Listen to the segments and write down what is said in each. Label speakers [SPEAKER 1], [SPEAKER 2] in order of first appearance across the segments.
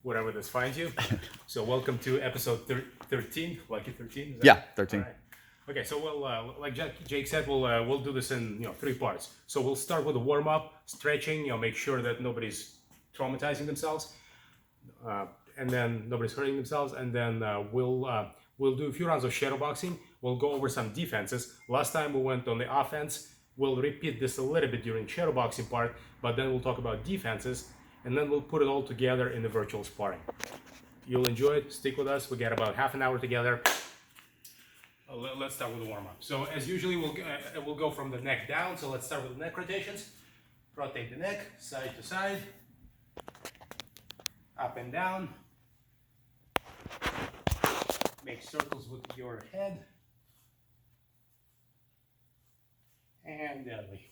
[SPEAKER 1] whatever this finds you. So welcome to episode 13, lucky 13. Is that
[SPEAKER 2] Yeah, 13.
[SPEAKER 1] All right. Okay, so we'll like Jake said, we'll do this in 3 parts. So we'll start with a warm up, stretching, make sure that nobody's traumatizing themselves, and then nobody's hurting themselves, and then we'll do a few rounds of shadow boxing. We'll go over some defenses. Last time we went on the offense. We'll repeat this a little bit during shadow boxing part, but then we'll talk about defenses, and then we'll put it all together in the virtual sparring. You'll enjoy it. Stick with us. We got about half an hour together. Let's start with the warm-up. So as usually, we'll go from the neck down. So let's start with the neck rotations. Rotate the neck side to side, up and down. Make circles with your head. And the other way.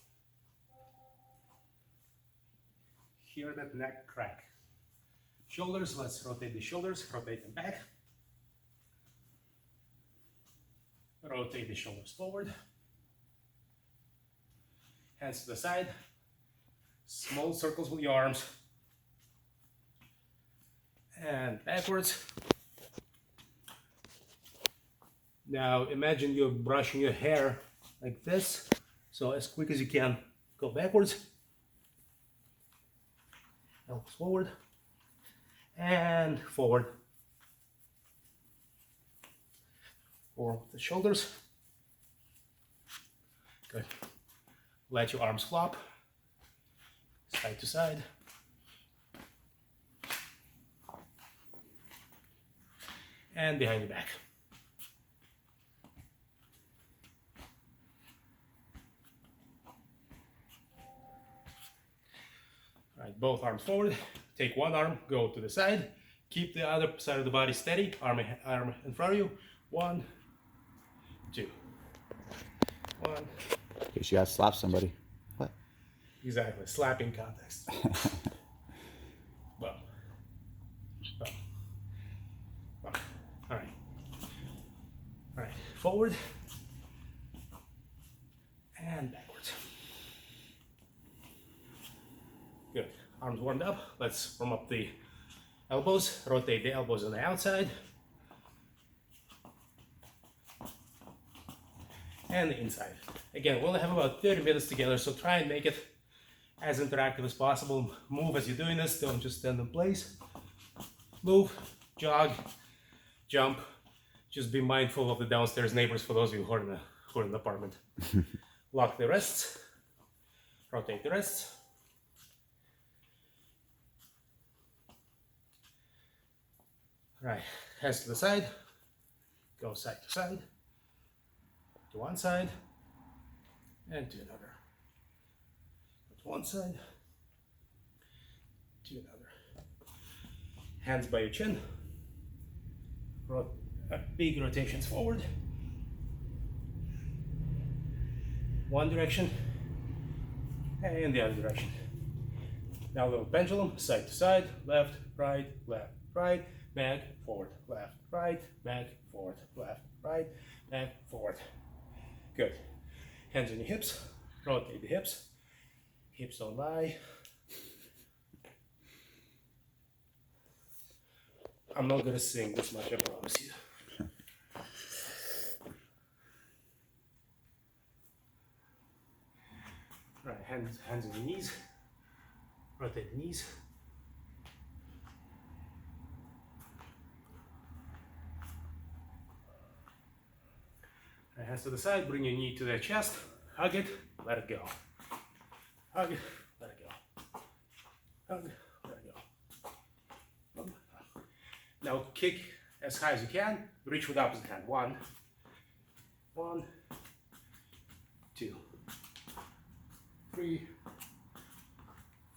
[SPEAKER 1] Hear that neck crack. Shoulders, let's rotate the shoulders, rotate them back. Rotate the shoulders forward. Hands to the side. Small circles with your arms. And backwards. Now imagine you're brushing your hair like this. So as quick as you can, go backwards. Elbows forward. And forward. Or the shoulders. Good. Let your arms flop. Side to side. And behind your back. All right, both arms forward. Take one arm, go to the side. Keep the other side of the body steady. Arm in front of you. 1, 2. 1.
[SPEAKER 2] In case you gotta slap somebody. What?
[SPEAKER 1] Exactly. Slapping context. Boom. Boom. Boom. All right. All right. Forward. And backwards. Good. Arms warmed up. Let's warm up the elbows. Rotate the elbows on the outside. And the inside. Again, we'll have about 30 minutes together, so try and make it as interactive as possible. Move as you're doing this. Don't just stand in place. Move, jog, jump. Just be mindful of the downstairs neighbors for those of you who are in the apartment. Lock the wrists. Rotate the wrists. Right, hands to the side, go side to side, to one side, and to another. To one side, to another. Hands by your chin, big rotations forward. One direction, and the other direction. Now a little pendulum, side to side, left, right, back, forward, left, right, back, forward, left, right, back, forward. Good. Hands on your hips, rotate the hips. Hips don't lie. I'm not gonna sing this much, I promise you. Right, hands on your knees. Rotate the knees. Hands to the side, bring your knee to the chest, hug it, let it go. Hug it, let it go. Hug, let it go. Now kick as high as you can, reach with opposite hand. 1, 2, 3,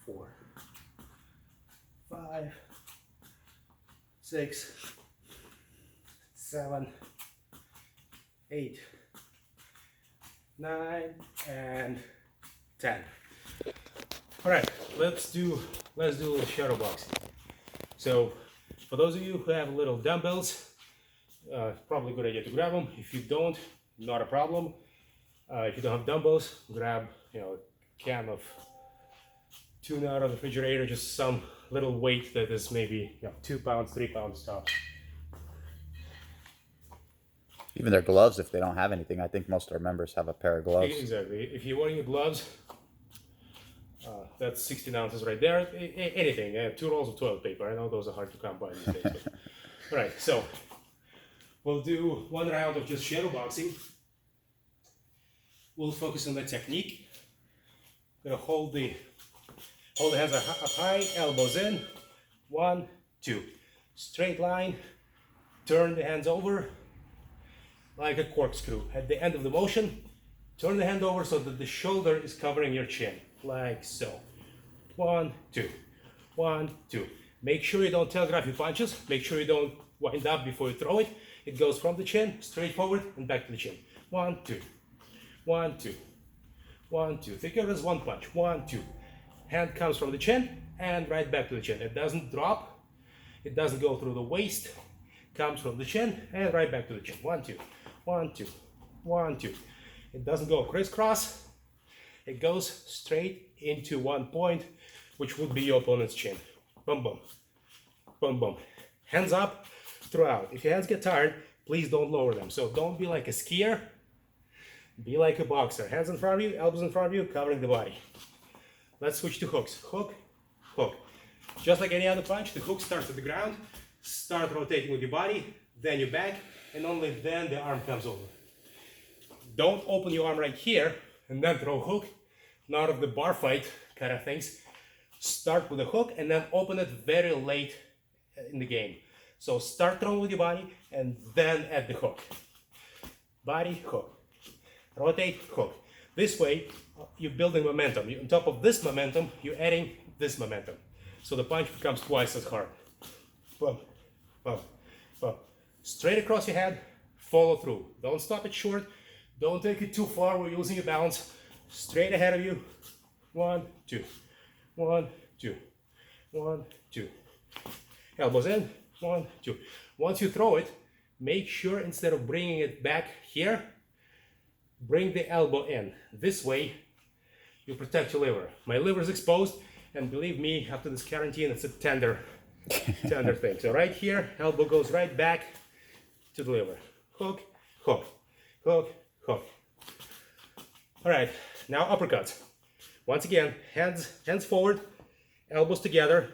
[SPEAKER 1] 4, 5, 6, 7, 8, 9, and 10. All right, let's do a little shadow boxing. So for those of you who have little dumbbells, probably a good idea to grab them. If you don't, not a problem. If you don't have dumbbells, grab a can of tuna out of the refrigerator, just some little weight that is maybe 2 pounds, 3 pounds tops.
[SPEAKER 2] Even their gloves, if they don't have anything, I think most of our members have a pair of gloves.
[SPEAKER 1] Exactly. If you're wearing gloves, that's 16 ounces right there. Anything. 2 rolls of toilet paper. I know those are hard to come by these days. But... All right, so we'll do 1 round of just shadow boxing. We'll focus on the technique. Gonna hold the hands up high, elbows in. 1, 2. Straight line. Turn the hands over like a corkscrew. At the end of the motion, turn the hand over so that the shoulder is covering your chin, like so. 1, 2. 1, 2. Make sure you don't telegraph your punches. Make sure you don't wind up before you throw it. It goes from the chin, straight forward, and back to the chin. 1, 2. 1, 2. 1, 2. Think of it as one punch. 1, 2. Hand comes from the chin and right back to the chin. It doesn't drop. It doesn't go through the waist. Comes from the chin and right back to the chin. 1, 2. 1, 2. 1, 2. It doesn't go crisscross. It goes straight into one point, which would be your opponent's chin. Boom, boom. Boom, boom. Hands up throughout. If your hands get tired, please don't lower them. So don't be like a skier. Be like a boxer. Hands in front of you, elbows in front of you, covering the body. Let's switch to hooks. Hook, hook. Just like any other punch, the hook starts at the ground. Start rotating with your body, then your back, and only then the arm comes over. Don't open your arm right here and then throw hook. Not of the bar fight kind of things. Start with a hook and then open it very late in the game. So start throwing with your body and then add the hook. Body, hook. Rotate, hook. This way, you're building momentum. On top of this momentum, you're adding this momentum. So the punch becomes twice as hard. Boom, boom, boom. Straight across your head, follow through. Don't stop it short. Don't take it too far. We're losing your balance. Straight ahead of you. 1, 2. 1, 2. 1, 2. Elbows in. 1, 2. Once you throw it, make sure instead of bringing it back here, bring the elbow in. This way, you protect your liver. My liver is exposed, and believe me, after this quarantine, it's a tender thing. So right here, elbow goes right back to the liver. Hook, hook, hook, hook. All right, now uppercuts. Once again, hands forward, elbows together,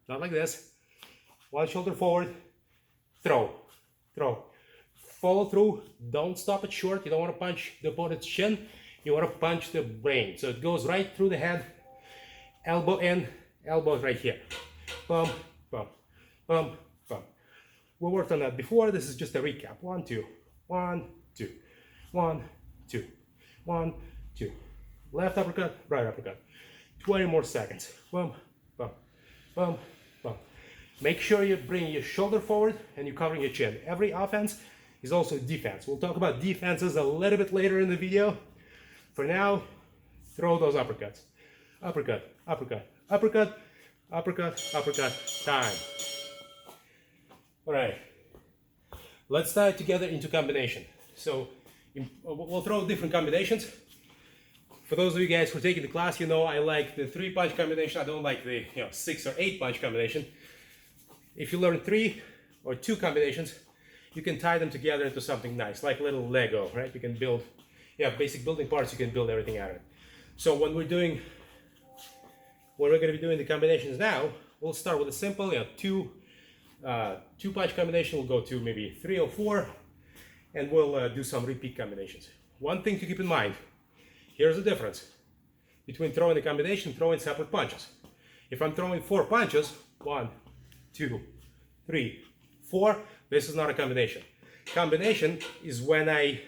[SPEAKER 1] not like this. One shoulder forward, throw, throw. Follow through, don't stop it short. You don't want to punch the opponent's chin, you want to punch the brain. So it goes right through the head, elbow in, elbow right here. Bum, bum, bum, bum. We worked on that before, this is just a recap. 1, 2, 1, 2, 1, 2, 1, 2. Left uppercut, right uppercut. 20 more seconds. Bum, bum, bum, bum. Make sure you bring your shoulder forward and you're covering your chin. Every offense is also defense. We'll talk about defenses a little bit later in the video. For now, throw those uppercuts. Uppercut, uppercut, uppercut, uppercut, uppercut, time. All right, let's tie it together into combination. So we'll throw different combinations. For those of you guys who are taking the class, you know I like the 3-punch combination. I don't like the 6 or 8-punch combination. If you learn 3 or 2 combinations, you can tie them together into something nice, like a little Lego, right? You can build, basic building parts, you can build everything out of it. So when we're going to be doing the combinations now, we'll start with a simple, 2-punch combination. We'll go to maybe 3 or 4, and we'll do some repeat combinations. One thing to keep in mind, here's the difference between throwing the combination and throwing separate punches. If I'm throwing 4 punches, 1, 2, 3, 4, this is not a combination. Combination is when I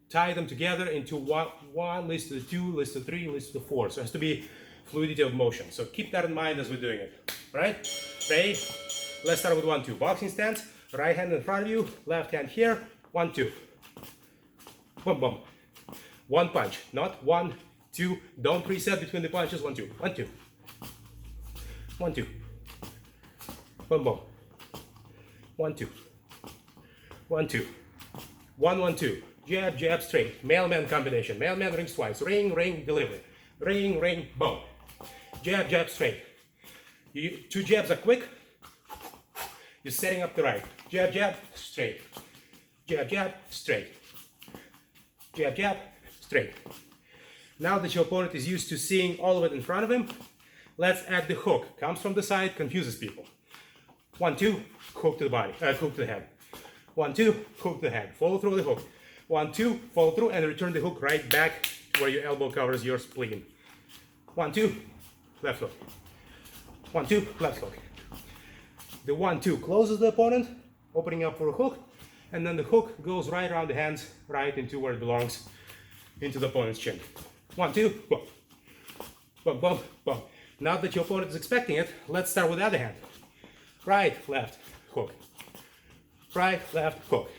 [SPEAKER 1] tie them together into one leads to the 2, leads to 3, leads to 4. So it has to be fluidity of motion. So keep that in mind as we're doing it. Right? Ready? Let's start with 1, 2. Boxing stance. Right hand in front of you. Left hand here. 1, 2. Boom, boom. One punch. Not 1, 2. Don't reset between the punches. 1, 2. 1, 2. 1, 2. Boom, boom. 1, 2. 1, 2. 1, 1, 2. Jab, jab, straight. Mailman combination. Mailman rings twice. Ring, ring, delivery. Ring, ring, boom. Jab, jab, straight. Two jabs are quick. You're setting up the right. Jab, jab, straight. Jab, jab, straight. Jab, jab, straight. Now that your opponent is used to seeing all of it in front of him, let's add the hook. Comes from the side, confuses people. 1, 2, hook to the body, hook to the head. 1, 2, hook to the head. Follow through the hook. 1, 2, follow through and return the hook right back to where your elbow covers your spleen. 1, 2, left hook. 1, 2, left hook. The 1, 2 closes the opponent, opening up for a hook, and then the hook goes right around the hands, right into where it belongs, into the opponent's chin. 1, 2, boom. Boom, boom, boom. Now that your opponent is expecting it, let's start with the other hand. Right, left, hook. Right, left, hook.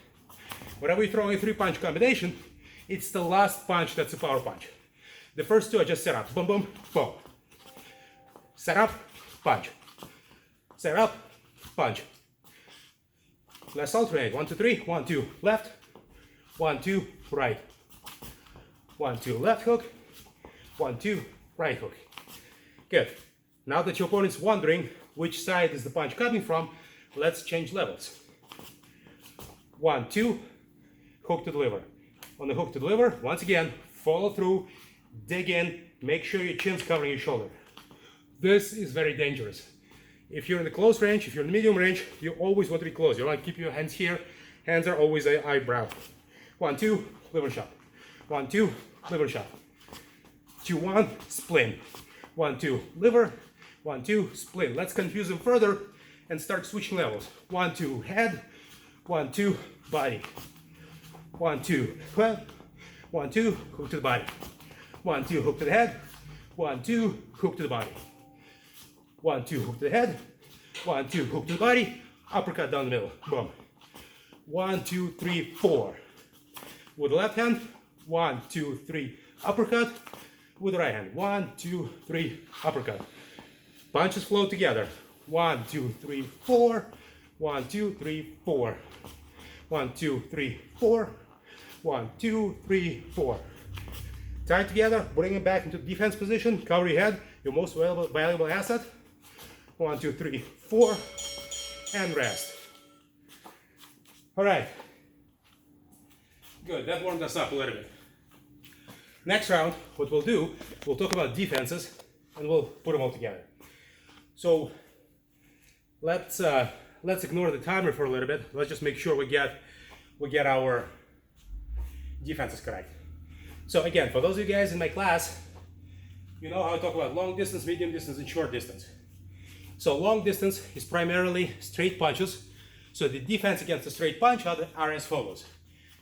[SPEAKER 1] Whenever you throw a 3-punch combination, it's the last punch that's a power punch. The first 2 are just set up. Boom, boom, boom. Set up, punch. Set up, punch. Let's alternate. 1, 2, 3. 1, 2, left. 1, 2, right. 1, 2, left hook. 1, 2, right hook. Good. Now that your opponent's wondering which side is the punch coming from, let's change levels. 1, 2, hook to the liver. On the hook to the liver, once again, follow through, dig in, make sure your chin's covering your shoulder. This is very dangerous. If you're in the close range, if you're in the medium range, you always want to be close. You want to keep your hands here. Hands are always an eyebrow. 1, 2, liver shot. 1, 2, liver shot. 2, 1, spleen. 1, 2, liver. 1, 2, spleen. Let's confuse them further and start switching levels. 1, 2, head. 1, 2, body. 1, 2, well. 1, 2, hook to the body. 1, 2, hook to the head. 1, 2, hook to the body. 1, 2, hook to the head. 1, 2, hook to the body. Uppercut down the middle. Boom. 1, 2, 3, 4. With the left hand. 1, 2, 3, uppercut. With the right hand. 1, 2, 3, uppercut. Punches flow together. 1, 2, 3, 4. 1, 2, 3, 4. 1, 2, 3, 4. 1, 2, 3, 4. Tie together, bring it back into defense position, cover your head, your most valuable asset. 1, 2, 3, 4, and rest. All right. Good, that warmed us up a little bit. Next round, what we'll do, we'll talk about defenses, and we'll put them all together. So let's ignore the timer for a little bit. Let's just make sure we get our defenses correct. So again, for those of you guys in my class, you know how I talk about long distance, medium distance, and short distance. So long distance is primarily straight punches. So the defense against a straight punch are as follows.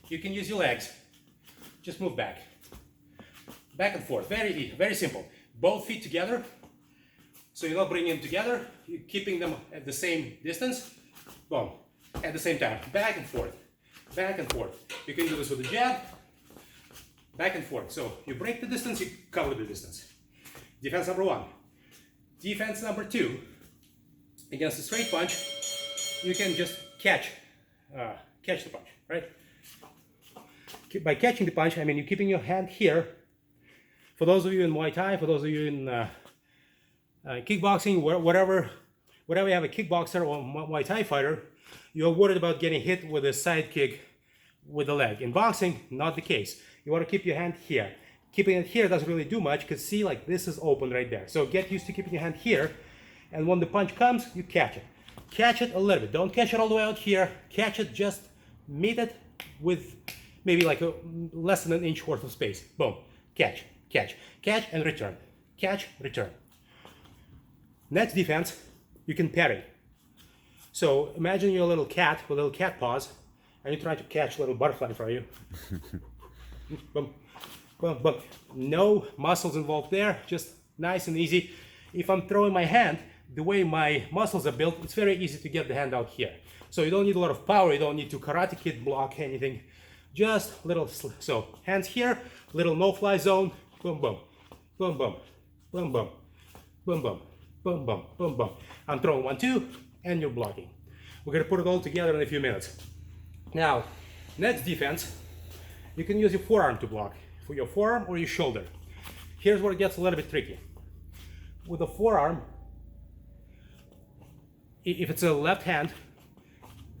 [SPEAKER 1] You can use your legs. Just move back. Back and forth. Very easy, very simple. Both feet together. So you're not bringing them together. You're keeping them at the same distance. Boom. At the same time. Back and forth. Back and forth. You can do this with a jab. Back and forth. So you break the distance, you cover the distance. Defense number 1. Defense number 2. Against a straight punch, you can just catch the punch, right? By catching the punch, I mean you're keeping your hand here. For those of you in Muay Thai, for those of you in kickboxing, whatever you have a kickboxer or Muay Thai fighter, you're worried about getting hit with a side kick with the leg. In boxing, not the case. You want to keep your hand here. Keeping it here doesn't really do much because see, like this is open right there. So get used to keeping your hand here, and when the punch comes, you catch it. Catch it a little bit. Don't catch it all the way out here. Catch it, just meet it with maybe like less than an inch worth of space. Boom. Catch, catch, catch, and return. Catch, return. Next defense, you can parry. So imagine you're a little cat with little cat paws, and you try to catch a little butterfly in front of you. Boom, boom, boom. No muscles involved there, just nice and easy. If I'm throwing my hand, the way my muscles are built, it's very easy to get the hand out here. So you don't need a lot of power, you don't need to karate kid block anything. Just little, so hands here, little no-fly zone, boom, boom, boom, boom, boom, boom, boom, boom, boom, boom, boom, boom. I'm throwing 1, 2, and you're blocking. We're gonna put it all together in a few minutes. Now, next defense, you can use your forearm to block, for your forearm or your shoulder. Here's where it gets a little bit tricky. With the forearm, if it's a left hand,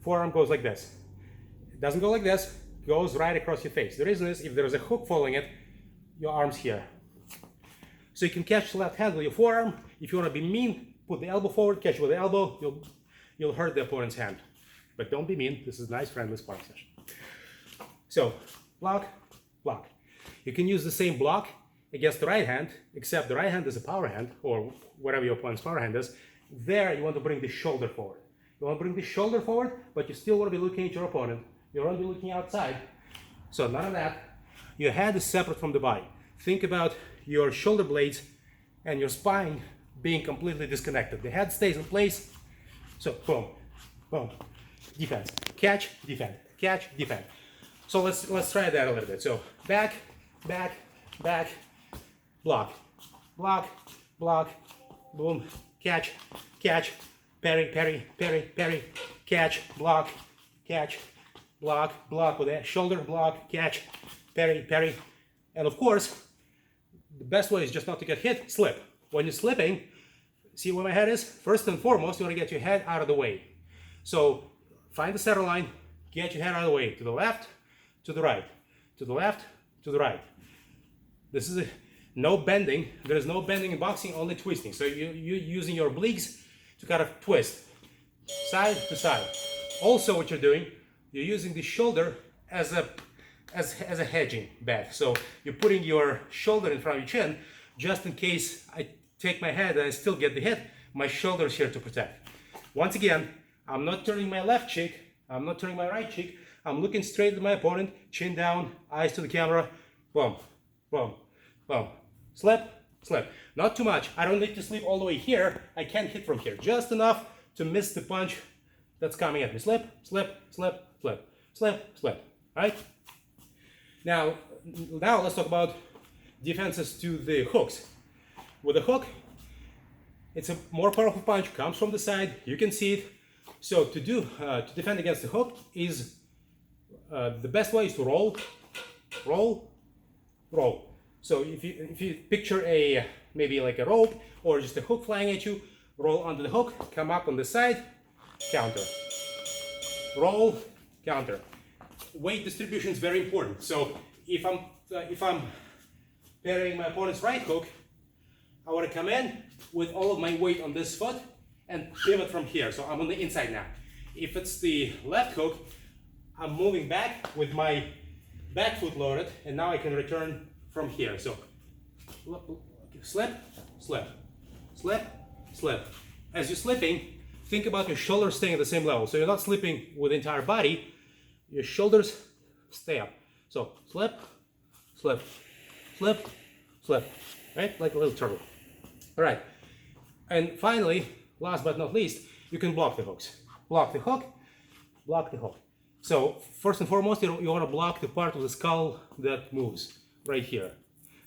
[SPEAKER 1] forearm goes like this. It doesn't go like this, it goes right across your face. The reason is if there's a hook following it, your arm's here. So you can catch the left hand with your forearm. If you want to be mean, put the elbow forward, catch with the elbow, you'll hurt the opponent's hand. But don't be mean, this is a nice friendly sparring session. So, block, block. You can use the same block against the right hand, except the right hand is a power hand, or whatever your opponent's power hand is. There you want to bring the shoulder forward. You want to bring the shoulder forward, but you still want to be looking at your opponent. You want to be looking outside. So none of that. Your head is separate from the body. Think about your shoulder blades and your spine being completely disconnected. The head stays in place. So boom, boom, defense, catch, defend, catch, defend. So let's try that a little bit. So back, back, back, block, block, block, boom, catch, catch, parry, parry, parry, parry, catch, block, block with that shoulder, block, catch, parry, parry. And of course, the best way is just not to get hit, slip. When you're slipping, see where my head is? First and foremost, you want to get your head out of the way. So find the center line, get your head out of the way, to the left, to the right, to the left, to the right. This is no bending. There is no bending in boxing, only twisting. So you're using your obliques to kind of twist, side to side. Also what you're doing, you're using the shoulder as a hedging bag. So you're putting your shoulder in front of your chin, just in case I take my head and I still get the hit, my shoulder is here to protect. Once again, I'm not turning my left cheek, I'm not turning my right cheek, I'm looking straight at my opponent, chin down, eyes to the camera, boom, boom, boom, slip, slip. Not too much, I don't need to slip all the way here, I can't hit from here, just enough to miss the punch that's coming at me. Slip, slip, slip, slip, slip, slip, right? Now let's talk about defenses to the hooks. With a hook, it's a more powerful punch, comes from the side, you can see it. So to defend against the hook is, the best way is to roll, roll, roll. So if you picture maybe like a rope or just a hook flying at you, roll under the hook, come up on the side, counter, roll, counter. Weight distribution is very important. So if I'm parrying my opponent's right hook, I want to come in with all of my weight on this foot and pivot from here. So I'm on the inside now. If it's the left hook, I'm moving back with my back foot loaded, and now I can return from here. So slip, slip, slip, slip. As you're slipping, think about your shoulders staying at the same level. So you're not slipping with the entire body, your shoulders stay up. So slip, slip, slip, slip, right? Like a little turtle. All right. And finally, last but not least, you can block the hooks. Block the hook, block the hook. So first and foremost, you want to block the part of the skull that moves right here.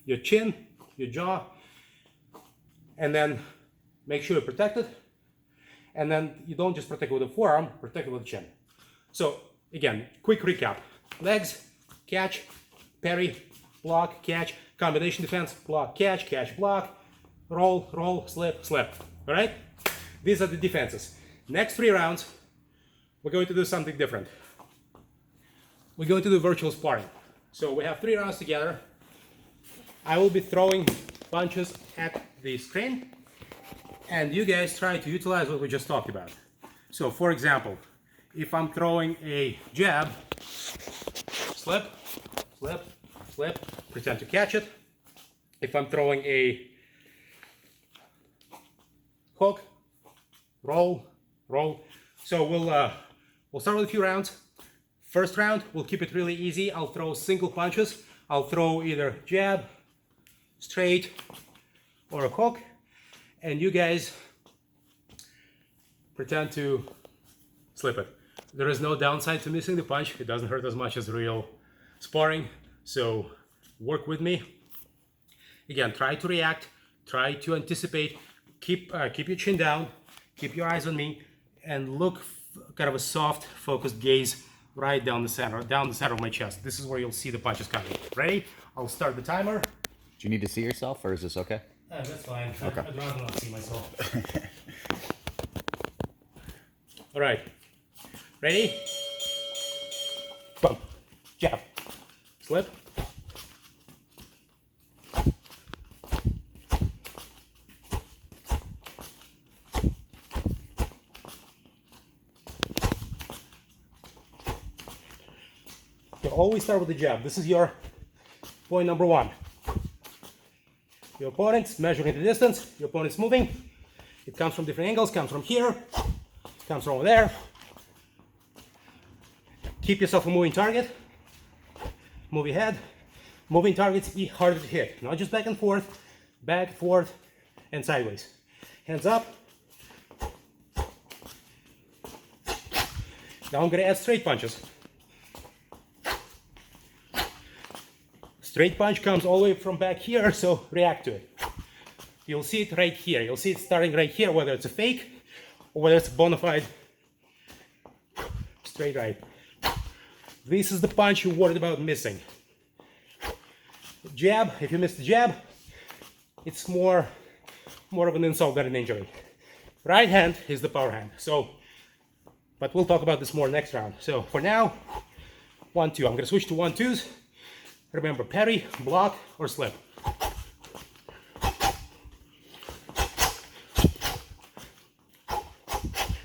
[SPEAKER 1] Your chin, your jaw, and then make sure you're protected. And then you don't just protect it with the forearm, protect it with the chin. So again, quick recap. Legs, catch, parry, block, catch, combination defense, block, catch, block, roll, roll, slip, slip. All right? These are the defenses. Next 3 rounds, we're going to do something different. We're going to do virtual sparring. So we have 3 rounds together. I will be throwing punches at the screen, and you guys try to utilize what we just talked about. So for example, if I'm throwing a jab, slip, slip, slip, pretend to catch it. If I'm throwing a hook, roll, roll. So we'll start with a few rounds. First round, we'll keep it really easy. I'll throw single punches. I'll throw either jab, straight, or a hook, and you guys pretend to slip it. There is no downside to missing the punch. It doesn't hurt as much as real sparring, so work with me. Again, try to react, try to anticipate, keep your chin down, keep your eyes on me, and look kind of a soft, focused gaze right down the center of my chest. This is where you'll see the punches coming. Ready? I'll start the timer.
[SPEAKER 2] Do you need to see yourself, or is this okay?
[SPEAKER 1] That's fine. Okay. I'd rather not see myself. All right. Ready? Boom. Jab. Slip. You always start with the jab. This is your point number one. Your opponent's measuring the distance. Your opponent's moving. It comes from different angles. Comes from here. Comes from over there. Keep yourself a moving target. Move your head. Moving targets be harder to hit. Not just back, forth, and sideways. Hands up. Now I'm gonna add straight punches. Straight punch comes all the way from back here, so react to it. You'll see it right here. You'll see it starting right here, whether it's a fake or whether it's a bona fide straight right. This is the punch you're worried about missing. Jab, if you miss the jab, it's more of an insult than an injury. Right hand is the power hand. So, but we'll talk about this more next round. So for now, 1-2. I'm gonna switch to 1-2s. Remember, parry, block, or slip.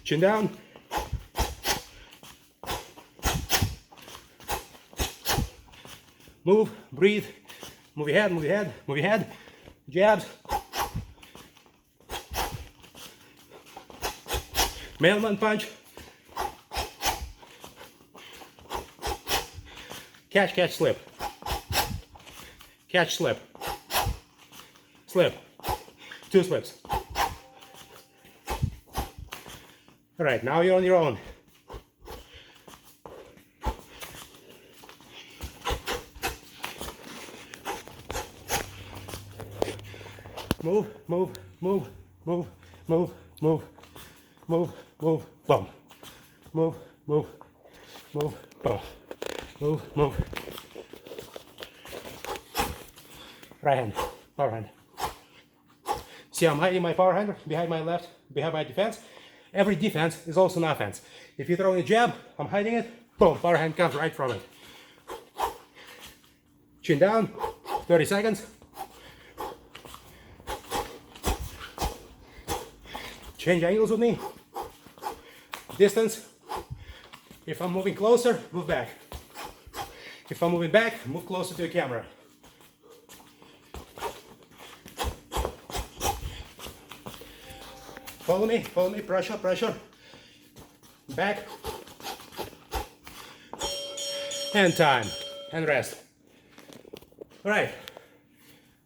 [SPEAKER 1] Chin down. Move, breathe, move your head, move your head, move your head. Jabs. Mailman punch. Catch, catch, slip. Catch, slip. Slip. 2 slips. All right, now you're on your own. Move, move, move, move, move, move, move, move, boom. Move, move, move, boom. Move, move. Right hand, power hand. See, I'm hiding my power hand behind my left, behind my defense. Every defense is also an offense. If you throw in a jab, I'm hiding it, boom, power hand comes right from it. Chin down, 30 seconds. Change angles with me. Distance. If I'm moving closer, move back. If I'm moving back, move closer to the camera. Follow me, pressure, pressure. Back. And time. And rest. All right.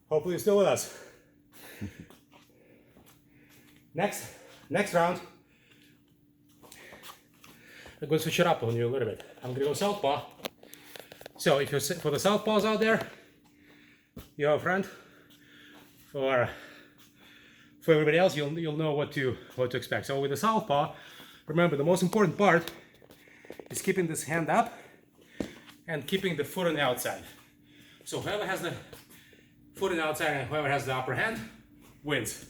[SPEAKER 1] Hopefully you're still with us. Next round, I'm going to switch it up on you a little bit. I'm going to go southpaw. So if you're for the southpaws out there, you have a friend. For everybody else, you'll know what to expect. So with the southpaw, remember the most important part is keeping this hand up and keeping the foot on the outside. So whoever has the foot on the outside and whoever has the upper hand wins.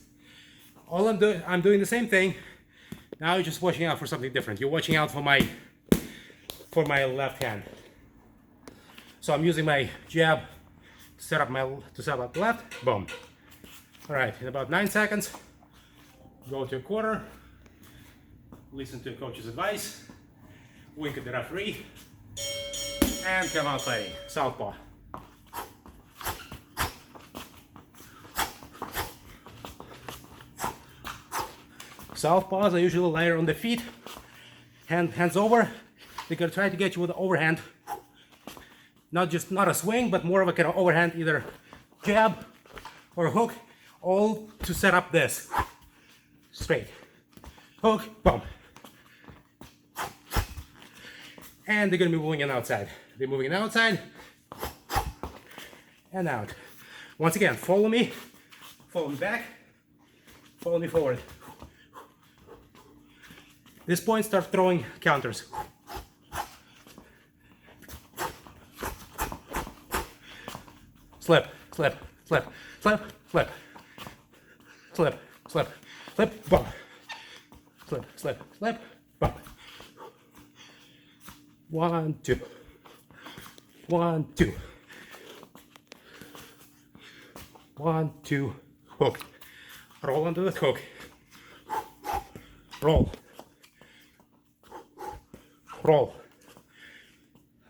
[SPEAKER 1] All I'm doing the same thing. Now you're just watching out for something different. You're watching out for my left hand. So I'm using my jab to set up left. Boom. All right, in about 9 seconds, go to a corner, listen to the coach's advice, wink at the referee, and come out fighting. Southpaw. Southpaws are usually lighter on the feet, hands over. They're gonna try to get you with the overhand. Not a swing, but more of a kind of overhand, either jab or hook, all to set up this. Straight. Hook, boom. And they're gonna be moving in outside. They're moving in outside and out. Once again, follow me back, follow me forward. This point, start throwing counters. Slip, slip, slip, slip, slip, slip, slip, slip, bump. Slip, slip, slip, bump. 1, 2. 1, 2. 1, 2. Hook. Roll onto that hook. Roll. Roll.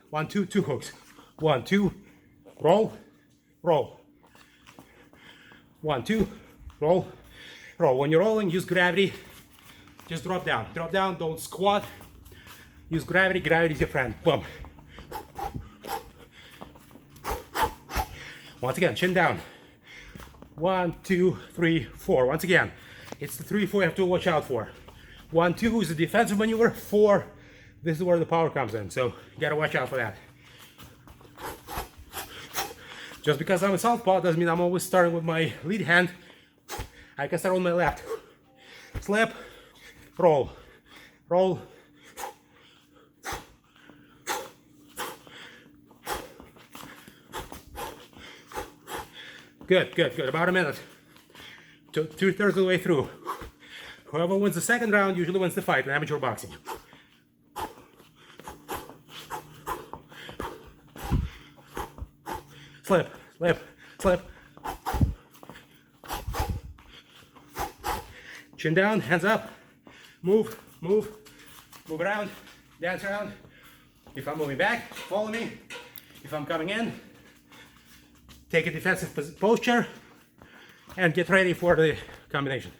[SPEAKER 1] 1, 2, 2 hooks. 1, 2. Roll. Roll. 1, 2. Roll. Roll. When you're rolling, use gravity. Just drop down. Drop down. Don't squat. Use gravity. Gravity is your friend. Boom. Once again, chin down. 1, 2, 3, 4. Once again, it's the 3, 4 you have to watch out for. 1, 2 is the defensive maneuver. 4, this is where the power comes in. So you gotta watch out for that. Just because I'm a southpaw doesn't mean I'm always starting with my lead hand. I can start on my left. Slip, roll, roll. Good, good, good. About a minute. 2/3 of the way through. Whoever wins the second round usually wins the fight in amateur boxing. Slip, slip, slip. Chin down, hands up. Move, move, move around, dance around. If I'm moving back, follow me. If I'm coming in, take a defensive posture and get ready for the combination.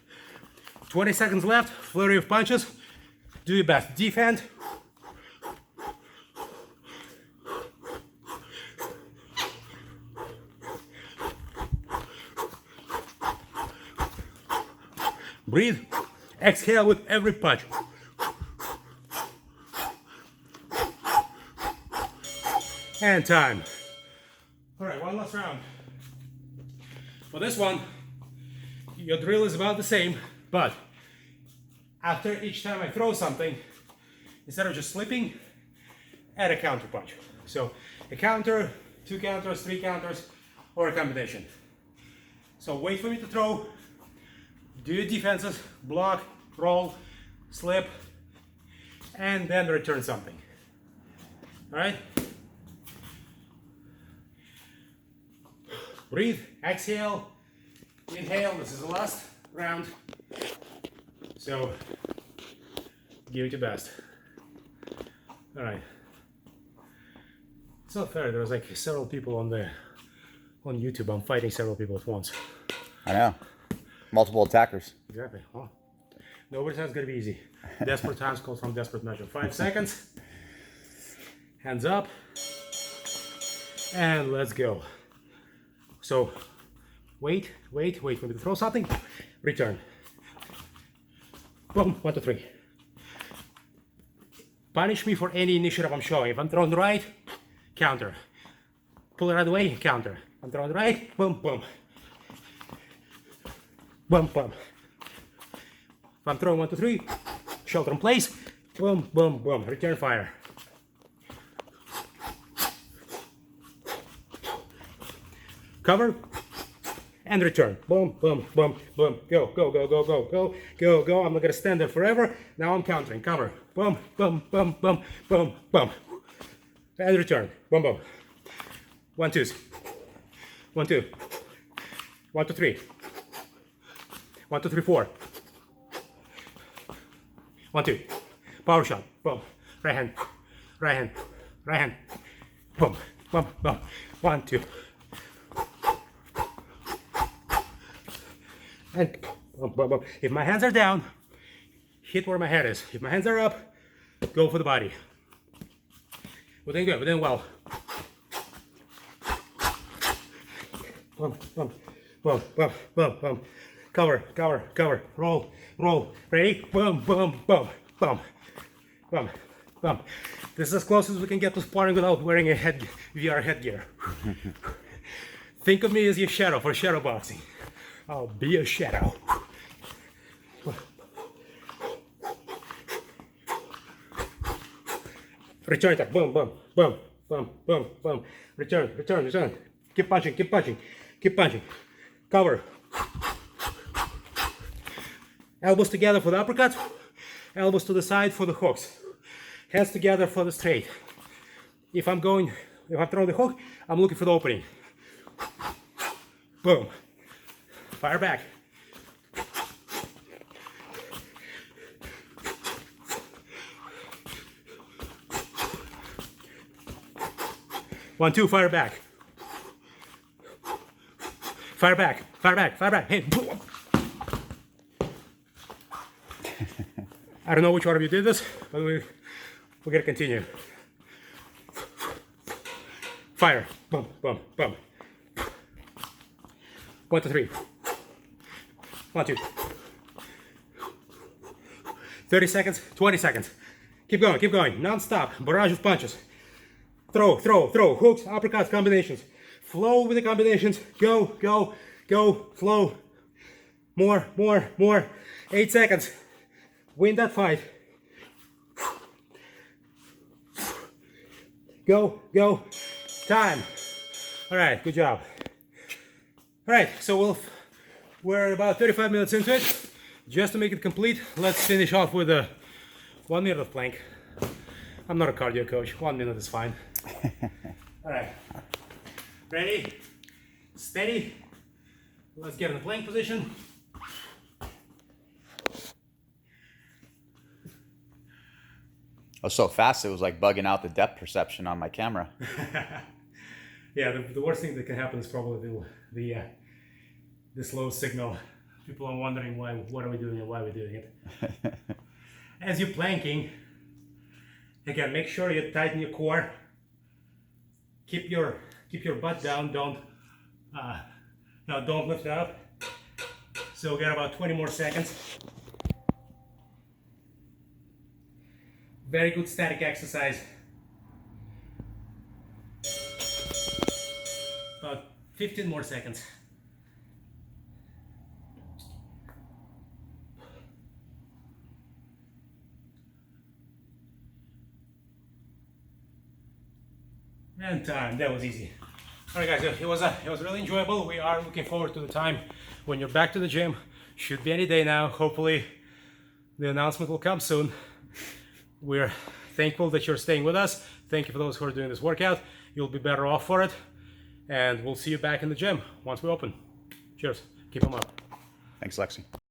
[SPEAKER 1] 20 seconds left, flurry of punches. Do your best. Defend. Breathe. Exhale with every punch. And time. All right, one last round. For this one, your drill is about the same, but after each time I throw something, instead of just slipping, add a counter punch. So a counter, 2 counters, 3 counters, or a combination. So wait for me to throw, do your defenses, block, roll, slip, and then return something. All right? Breathe, exhale, inhale. This is the last round. So give it your best. All right. It's not fair. There was like several people on YouTube. I'm fighting several people at once.
[SPEAKER 2] I know. Multiple attackers.
[SPEAKER 1] Exactly. Well, nobody says it's gonna be easy. Desperate times call from desperate measure. 5 seconds. Hands up. And let's go. So wait for me to throw something. Return. Boom. 1, 2, 3. Punish me for any initiative I'm showing. If I'm throwing right, counter. Pull it out of the way, counter. I'm throwing right, boom, boom. Boom, boom. If I'm throwing 1, 2, 3, shelter in place, boom, boom, boom. Return fire. Cover and return. Boom, boom, boom, boom. Go, go, go, go, go, go, go, go. I'm not gonna stand there forever. Now I'm countering. Cover. Boom, boom, boom, boom, boom, boom. And return. Boom, boom. 1, 2s. 1, 2. 1, 2, 3. 1, 2, 3, 4. 1, 2. Power shot. Boom. Right hand. Right hand. Right hand. Boom. Boom. Boom. 1, 2. And boom, boom, boom. If my hands are down, hit where my head is. If my hands are up, go for the body. We're doing good. We're doing well. Boom, boom, boom, boom, boom, boom. Cover, cover, cover. Roll, roll. Ready? Boom, boom, boom, boom, boom, boom. This is as close as we can get to sparring without wearing a VR headgear. Think of me as your shadow for shadow boxing. I'll be a shadow. Return attack. Boom, boom, boom, boom, boom, boom. Return, return, return. Keep punching, keep punching, keep punching. Cover. Elbows together for the uppercuts. Elbows to the side for the hooks. Hands together for the straight. if I'm throwing the hook, I'm looking for the opening. Boom. Fire back. One, two, fire back. Fire back, fire back, fire back. Hey. I don't know which one of you did this, but we're gonna continue. Fire. Boom, boom, boom. 1, 2, 3. 1, 2. 30 seconds, 20 seconds. Keep going, non-stop. Barrage of punches. Throw, throw, throw. Hooks, uppercuts, combinations. Flow with the combinations. Go, go, go, flow. More, more, more. 8 seconds. Win that fight. Go, go. Time. All right, good job. All right, so we're about 35 minutes into it. Just to make it complete, let's finish off with a 1 minute of plank. I'm not a cardio coach. 1 minute is fine. All right. Ready? Steady. Let's get in the plank position.
[SPEAKER 2] I was so fast, it was like bugging out the depth perception on my camera.
[SPEAKER 1] Yeah, the worst thing that can happen is probably the slow signal. People are wondering what are we doing and why we're doing it. As you're planking, again, make sure you tighten your core. Keep your butt down. Don't lift it up. So we got about 20 more seconds. Very good static exercise. About 15 more seconds. And time. That was easy. All right, guys. It was really enjoyable. We are looking forward to the time when you're back to the gym. Should be any day now. Hopefully, the announcement will come soon. We're thankful that you're staying with us. Thank you for those who are doing this workout. You'll be better off for it. And we'll see you back in the gym once we open. Cheers. Keep them up.
[SPEAKER 2] Thanks, Lexi.